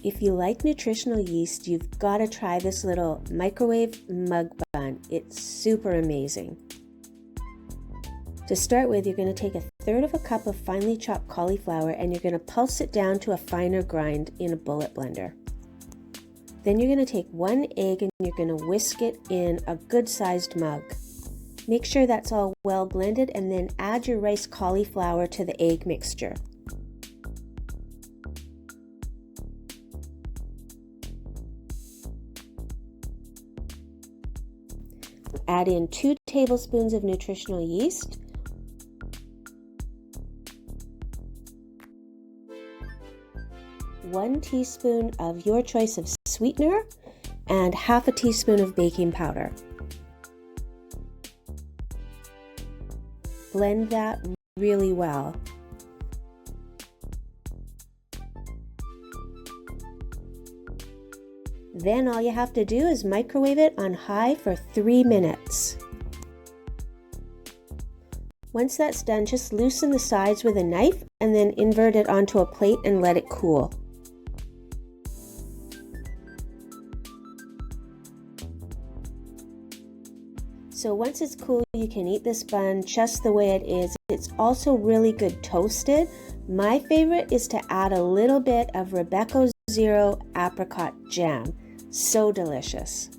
If you like nutritional yeast, you've got to try this little microwave mug bun. It's super amazing. To start with, you're going to take 1/3 of a cup of finely chopped cauliflower and you're going to pulse it down to a finer grind in a bullet blender. Then you're going to take 1 egg and you're going to whisk it in a good-sized mug. Make sure that's all well blended and then add your rice cauliflower to the egg mixture. Add in 2 tablespoons of nutritional yeast, 1 teaspoon of your choice of sweetener, and 1/2 teaspoon of baking powder. Blend that really well. Then all you have to do is microwave it on high for 3 minutes. Once that's done, just loosen the sides with a knife and then invert it onto a plate and let it cool. So once it's cool, you can eat this bun just the way it is. It's also really good toasted. My favorite is to add a little bit of Rebecca Zero apricot jam. So delicious.